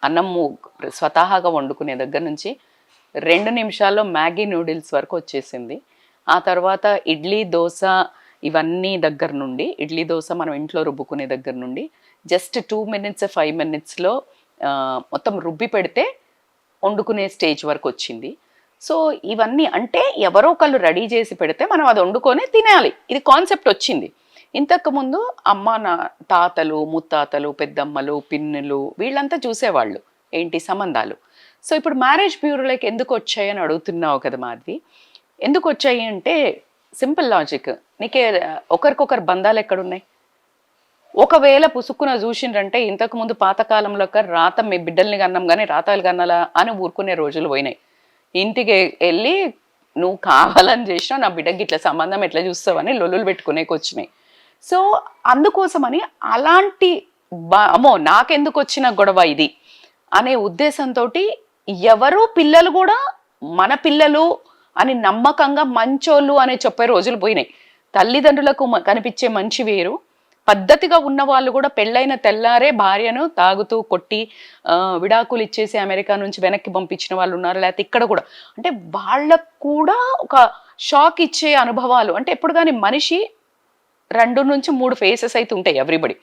అన్నము స్వతహాగా వండుకునే దగ్గర నుంచి 2 నిమిషాల్లో మ్యాగీ నూడిల్స్ వరకు వచ్చేసింది. ఆ తర్వాత ఇడ్లీ, దోస ఇవన్నీ దగ్గర నుండి ఇడ్లీ, దోస మనం ఇంట్లో రుబ్బుకునే దగ్గర నుండి జస్ట్ 2 మినిట్స్, 5 మినిట్స్‌లో మొత్తం రుబ్బి పెడితే వండుకునే స్టేజ్ వరకు వచ్చింది. సో ఇవన్నీ అంటే ఎవరో ఒకళ్ళు రెడీ చేసి పెడితే మనం అది వండుకొని తినాలి. ఇది కాన్సెప్ట్ వచ్చింది. ఇంతకుముందు అమ్మ నా తాతలు, ముత్తాతలు, పెద్దమ్మలు, పిన్నులు వీళ్ళంతా చూసేవాళ్ళు ఏంటి సంబంధాలు. సో ఇప్పుడు మ్యారేజ్ బ్యూరోలోకి ఎందుకు వచ్చాయి అని అడుగుతున్నావు కదా మాధవి. ఎందుకు వచ్చాయి అంటే సింపుల్ లాజిక్. నీకే ఒకరికొకరు బంధాలు ఎక్కడున్నాయి? ఒకవేళ పుసుక్కున చూసిండ్రంటే ఇంతకుముందు పాతకాలంలో రాత మీ బిడ్డల్ని కన్నాం కానీ రాతాలు కన్నాలా అని ఊరుకునే రోజులు పోయినాయి. ఇంటికి వెళ్ళి నువ్వు కావాలని చేసినా నా బిడ్డకి ఇట్లా సంబంధం ఎట్లా చూస్తావని లొల్లులు పెట్టుకునేకి వచ్చినాయి. సో అందుకోసమని అలాంటి అమ్మో నాకెందుకు వచ్చిన గొడవ ఇది అనే ఉద్దేశంతో ఎవరు పిల్లలు కూడా మన పిల్లలు అని నమ్మకంగా మంచోళ్ళు అని చెప్పే రోజులు పోయినాయి. తల్లిదండ్రులకు కనిపించే మంచి వేరు, పద్ధతిగా ఉన్న వాళ్ళు కూడా పెళ్ళైన తెల్లారే భార్యను తాగుతూ కొట్టి విడాకులు ఇచ్చేసి అమెరికా నుంచి వెనక్కి పంపించిన వాళ్ళు ఉన్నారు. లేకపోతే ఇక్కడ కూడా అంటే వాళ్ళకు కూడా ఒక షాక్ ఇచ్చే అనుభవాలు. అంటే ఎప్పుడు కానీ మనిషి 2 నుంచి 3 ఫేసెస్ అయితే ఉంటాయి ఎవ్రీబడి.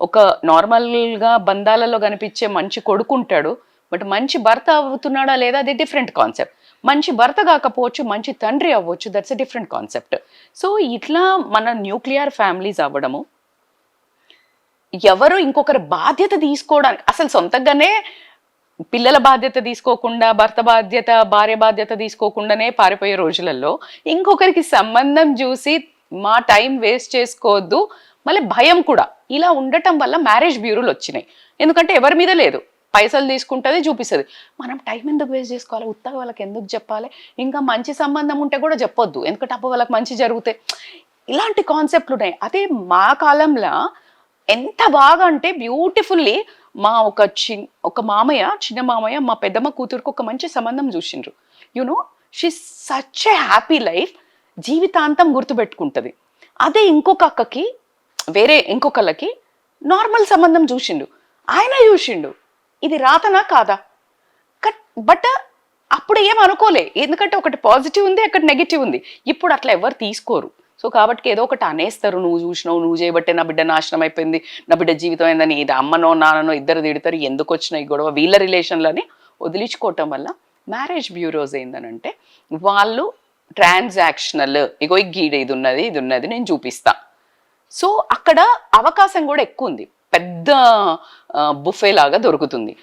ఒక నార్మల్గా బంధాలలో కనిపించే మంచి కొడుకుంటాడు, బట్ మంచి భర్త అవుతున్నాడా లేదా అది డిఫరెంట్ కాన్సెప్ట్. మంచి భర్త కాకపోవచ్చు, మంచి తండ్రి అవ్వచ్చు, that's a different concept. So ఇట్లా మన న్యూక్లియర్ ఫ్యామిలీస్ అవ్వడము, ఎవరు ఇంకొకరి బాధ్యత తీసుకోవడానికి అసలు సొంతంగానే పిల్లల బాధ్యత తీసుకోకుండా, భర్త బాధ్యత, భార్య బాధ్యత తీసుకోకుండానే పారిపోయే రోజులలో ఇంకొకరికి సంబంధం చూసి మా టైం వేస్ట్ చేసుకోవద్దు, మళ్ళీ భయం కూడా. ఇలా ఉండటం వల్ల మ్యారేజ్ బ్యూరోలు వచ్చినాయి. ఎందుకంటే ఎవరి మీద లేదు, పైసలు తీసుకుంటుంది, చూపిస్తుంది. మనం టైం ఎందుకు వేస్ట్ చేసుకోవాలి, ఉత్తగా వాళ్ళకి ఎందుకు చెప్పాలి, ఇంకా మంచి సంబంధం ఉంటే కూడా చెప్పొద్దు ఎందుకంటే అప్పుడు వాళ్ళకి మంచి జరుగుతాయి. ఇలాంటి కాన్సెప్ట్లు ఉన్నాయి. అదే మా కాలంలో ఎంత బాగా అంటే బ్యూటిఫుల్లీ మా ఒక మామయ్య, చిన్న మామయ్య మా పెద్దమ్మ కూతురుకు ఒక మంచి సంబంధం చూసిండ్రు. You know she such a happy life, జీవితాంతం గుర్తుపెట్టుకుంటుంది. అదే ఇంకొక అక్కకి ఇంకొకళ్ళకి నార్మల్ సంబంధం చూసిండు, ఆయన చూసిండు, ఇది రాతనా కాదా? బట్ అప్పుడు ఏం అనుకోలే, ఎందుకంటే ఒకటి పాజిటివ్ ఉంది, అక్కడ నెగిటివ్ ఉంది. ఇప్పుడు అట్లా ఎవరు తీసుకోరు. సో కాబట్టి ఏదో ఒకటి అనేస్తారు, నువ్వు చూసినావు, నువ్వు చేయబట్టే నా బిడ్డ నాశనం అయిపోయింది, నా బిడ్డ జీవితం అయిందని. ఇది అమ్మనో నాన్ననో ఇద్దరు తిడతారు, ఎందుకు వచ్చిన ఈ గొడవ, వీళ్ళ రిలేషన్లని వదిలించుకోవటం వల్ల మ్యారేజ్ బ్యూరోస్ ఏందనంటే వాళ్ళు ట్రాన్సాక్షనల్, ఇగో గీడ ఇది ఉన్నది నేను చూపిస్తా. సో అక్కడ అవకాశం కూడా ఎక్కువ ఉంది, పెద్ద బుఫే లాగా దొరుకుతుంది.